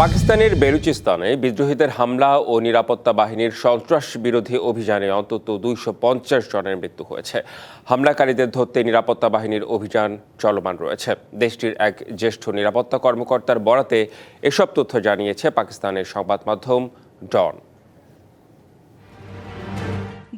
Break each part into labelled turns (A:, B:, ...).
A: পাকিস্তানের বেলুচিস্তানে বিদ্রোহীদের হামলা ও নিরাপত্তা বাহিনীর সন্ত্রাস বিরোধী অভিযানে অন্তত 250 জনের মৃত্যু হয়েছে। হামলাকারীদের ধরতে নিরাপত্তা বাহিনীর অভিযান চলমান রয়েছে। দেশটির এক জ্যেষ্ঠ নিরাপত্তা কর্মকর্তার বরাতে এসব তথ্য জানিয়েছে পাকিস্তানের সংবাদ মাধ্যম ডন।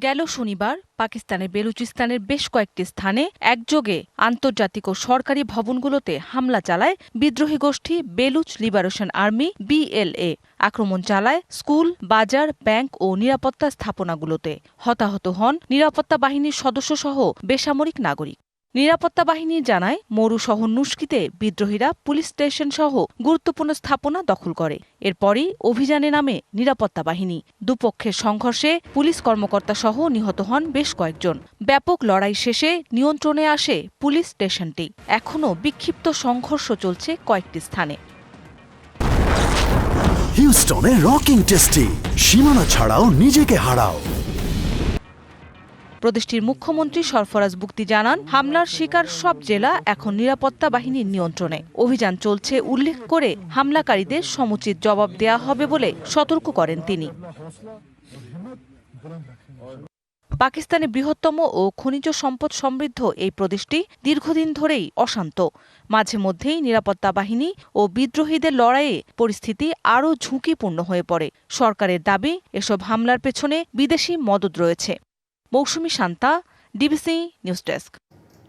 B: গেল শনিবার পাকিস্তানের বেলুচিস্তানের বেশ কয়েকটি স্থানে একযোগে আন্তর্জাতিক ও সরকারি ভবনগুলোতে হামলা চালায় বিদ্রোহী গোষ্ঠী বেলুচ লিবারেশন আর্মি BLA। আক্রমণ চালায় স্কুল, বাজার, ব্যাংক ও নিরাপত্তা স্থাপনাগুলোতে। হতাহত হন নিরাপত্তা বাহিনীর সদস্যসহ বেসামরিক নাগরিক। নিরাপত্তা বাহিনী জানায়, মরু শহর নুশকিতে বিদ্রোহীরা পুলিশ স্টেশন সহ গুরুত্বপূর্ণ স্থাপনা দখল করে। এরপরই অভিযানে নামে নিরাপত্তা বাহিনী। দুপক্ষের সংঘর্ষে পুলিশ কর্মকর্তা সহ নিহত হন বেশ কয়েকজন। ব্যাপক লড়াই শেষে নিয়ন্ত্রণে আসে পুলিশ স্টেশনটি। এখনও বিক্ষিপ্ত সংঘর্ষ চলছে কয়েকটি স্থানে।
C: হিউস্টনে রকিং টেস্টি, সীমানা ছাড়াও নিজেকে হারাও।
B: প্রদেশটির মুখ্যমন্ত্রী সরফরাজ বুকতি জানান, হামলার শিকার সব জেলা এখন নিরাপত্তা বাহিনীর নিয়ন্ত্রণে। অভিযান চলছে উল্লেখ করে হামলাকারীদের সমুচিত জবাব দেয়া হবে বলে সতর্ক করেন তিনি। পাকিস্তানের বৃহত্তম ও খনিজ সম্পদ সমৃদ্ধ এই প্রদেশটি দীর্ঘদিন ধরেই অশান্ত। মাঝে মধ্যেই নিরাপত্তা বাহিনী ও বিদ্রোহীদের লড়াইয়ে পরিস্থিতি আরও ঝুঁকিপূর্ণ হয়ে পড়ে। সরকারের দাবি, এসব হামলার পেছনে বিদেশি মদদ রয়েছে। মৌসুমী শান্তা, ডিবিসি নিউজ ডেস্ক।